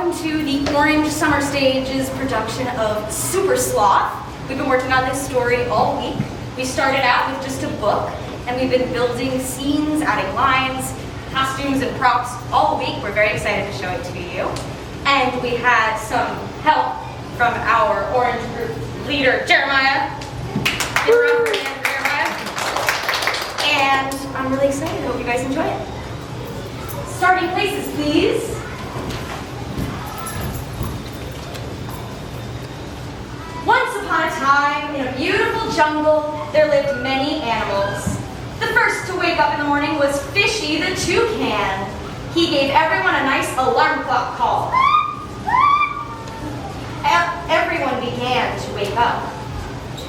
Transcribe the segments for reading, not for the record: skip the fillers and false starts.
welcome to the Orange Summer Stage's production of Super Sloth. We've been working on this story all week. We started out with just a book, and we've been building scenes, adding lines, costumes, and props all week. We're very excited to show it to you. And we had some help from our Orange group leader, Jeremiah. And I'm really excited. I hope you guys enjoy it. Starting places, please. Once upon a time, in a beautiful jungle, there lived many animals. The first to wake up in the morning was Fishy the toucan. He gave everyone a nice alarm clock call. Everyone began to wake up.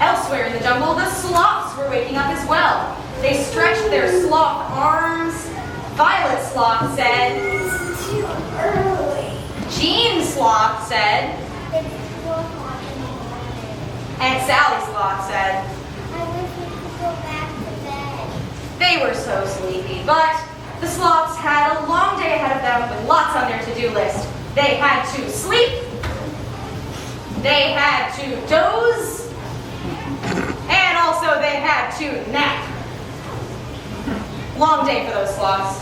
Elsewhere in the jungle, the sloths were waking up as well. They stretched their sloth arms. Violet Sloth said, "It's too early." Jean Sloth said, "It's 4 o'clock in the morning." And Sally Sloth said, "I wish we could go back to bed." They were so sleepy, but the sloths had a long day ahead of them with lots on their to-do list. They had to sleep, they had to doze, and also they had to nap. Long day for those sloths.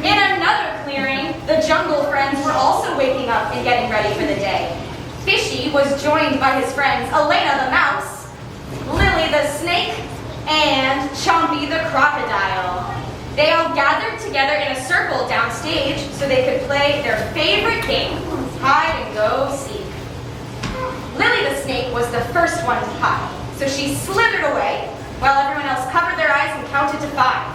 In another clearing, the jungle friends were also waking up and getting ready for the day. Fishy was joined by his friends Elena the mouse, Lilly the snake, and Chompy the crocodile. They all gathered together in a circle downstage so they could play their favorite game, hide and go seek. Lilly the snake was the first one to hide, so she slithered away while everyone else covered their eyes and counted to 5.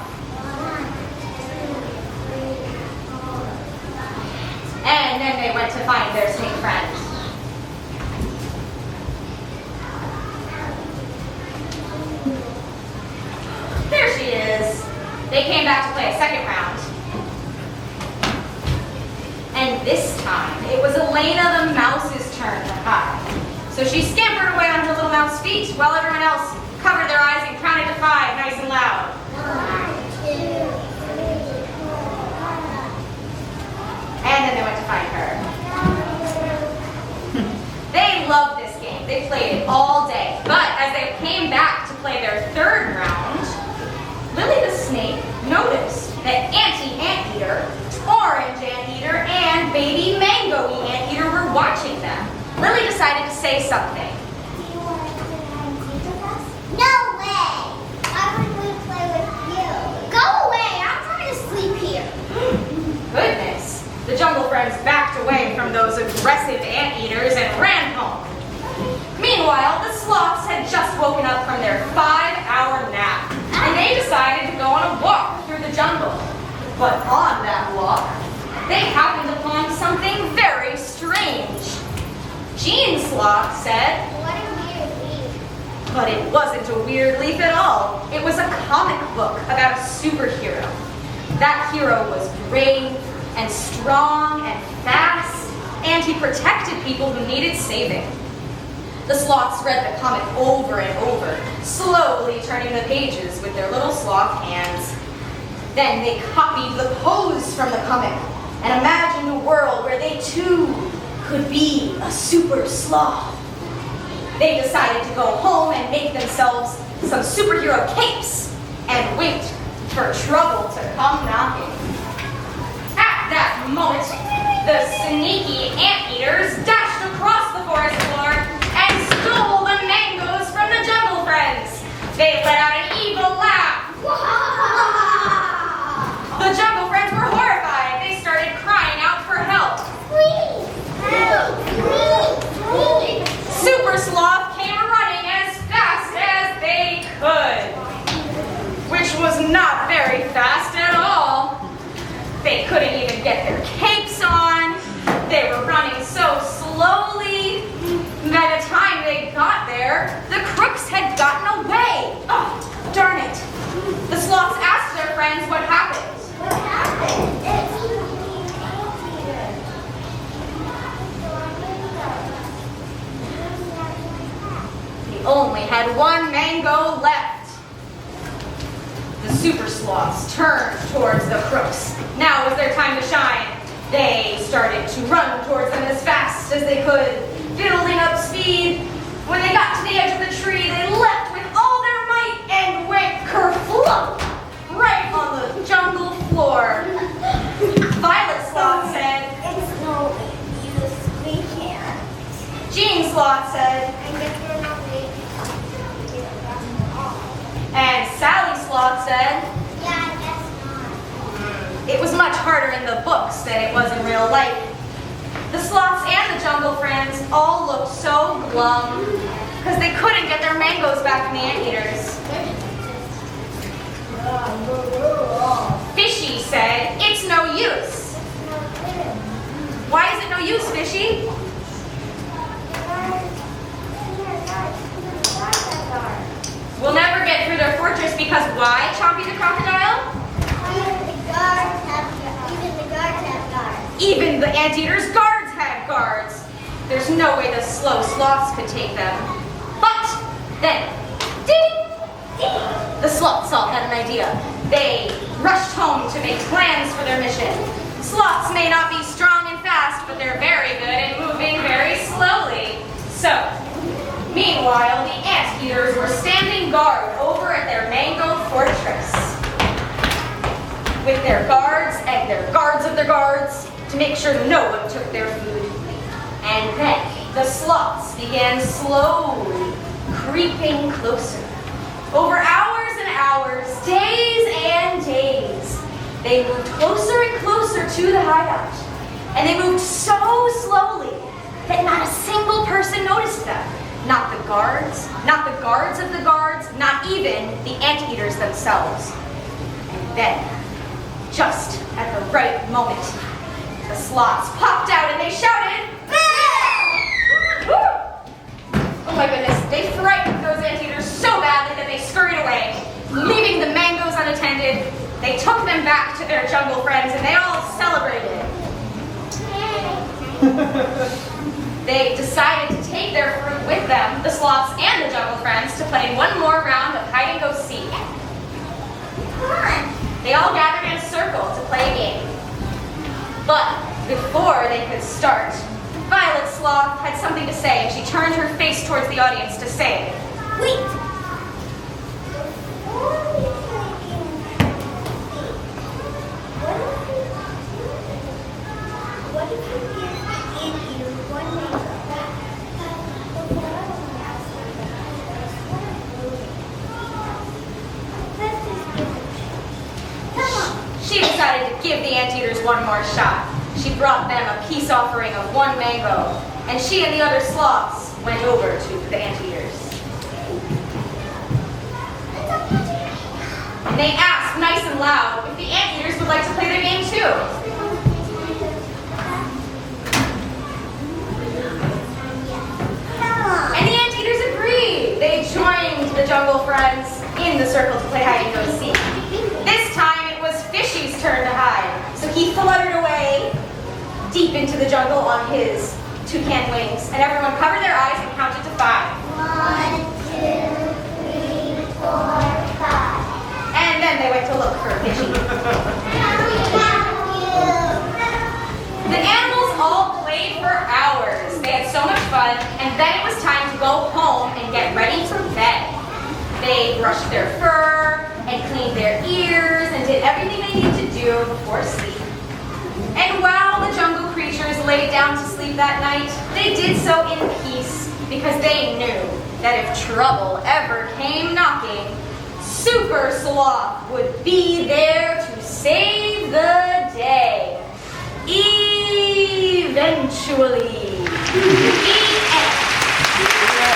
And then they went to find their snake friend. There she is. They came back to play a second round. And this time, it was Elena the mouse's turn to hide. So she scampered away on her little mouse feet while everyone else covered their eyes and counted to 5 nice and loud. 1, 2, 3, 4. And then they went to find her. They loved this game. They played it all day. But as they came back to play their third round, Lilly the snake noticed that Auntie Anteater, Orange Anteater, and Baby Mango-y Anteater were watching them. Lilly decided to say something. Do you want to play hide and seek with us? No way! Why would we play with you? Go away! I'm trying to sleep here. Goodness. The jungle friends backed away from those aggressive anteaters and ran home. Meanwhile, the sloths had just woken up from their 5-hour nap, and they decided to go on a walk through the jungle. But on that walk, they happened upon something very strange. Jean Sloth said, What a weird leaf. but it wasn't a weird leaf at all. It was a comic book about a superhero. That hero was brave and strong and fast, and he protected people who needed saving. The sloths read the comic over and over, slowly turning the pages with their little sloth hands. Then they copied the pose from the comic and imagined a world where they too could be a super sloth. They decided to go home and make themselves some superhero capes and wait for trouble to come knocking. At that moment, the sneaky anteaters dashed across the forest floor and stole the mangoes from the jungle friends. They let out an evil laugh. The jungle friends were horrified. They started crying out for help. Please! Help! Please! Please! Super Sloth came running as fast as they could, which was not very fast at all. They couldn't even get their capes on. They were running so slowly. By the time they got there, the crooks had gotten away. Oh, darn it. The sloths asked their friends what happened. What happened? They only had 1 mango left. The Super Sloths turned towards the crooks. Now was their time to shine. They started to run towards them as fast as they could, building up speed. When they got to the edge of the tree, they leapt with all their might and went kerflump right on the jungle floor. Violet Sloth said, It's no use, we can't. Jean Sloth said, I guess we're not ready to get after all. and Sally Sloth said, Yeah, I guess not. it was much harder in the books than it was in real life. The sloths and the jungle friends all looked so glum because they couldn't get their mangoes back from the anteaters. Fishy said, it's no use. Why is it no use, Fishy? We'll never get through their fortress because why, Chompy the crocodile? Even the anteaters' guards had guards. There's no way the slow sloths could take them. But then, ding, ding, the sloths all had an idea. They rushed home to make plans for their mission. Sloths may not be strong and fast, but they're very good at moving very slowly. So, meanwhile, the anteaters were standing guard over at their mango fortress, with their guards and their guards of their guards to make sure no one took their food. And then the sloths began slowly creeping closer. Over hours and hours, days and days, they moved closer and closer to the hideout. And they moved so slowly that not a single person noticed them. Not the guards of the guards, not even the anteaters themselves. And then, just at the right moment, the sloths popped out and they shouted, oh my goodness, they frightened those anteaters so badly that they scurried away, leaving the mangoes unattended. They took them back to their jungle friends and they all celebrated. They decided to take their fruit with them, the sloths and the jungle friends, to play one more round of hide and go seek. Come on. They all gathered in a circle to play a game. But before they could start, Violet Sloth had something to say, and she turned her face towards the audience to say, Wait! What if you give you one mango? She decided to give the anteaters one more shot. She brought them a peace offering of one mango, and she and the other sloths went over to the anteaters. And they asked nice and loud if the anteaters would like to play their game too. And the anteaters agreed. They joined the jungle friends in the circle to play hide and go seek. This time it was Fishy's turn to hide, so he fluttered away deep into the jungle on his toucan wings, and everyone covered their eyes and counted to 5. 1, 2, 3, 4, 5. And then they went to look for Fishy. The animals all played for hours. They had so much fun, and then it was time to go home and get ready for bed. They brushed their fur and cleaned their ears and did everything they needed to do before sleep. And while the jungle creatures laid down to sleep that night, they did so in peace because they knew that if trouble ever came knocking, Super Sloth would be there to save the day. Eventually. The end.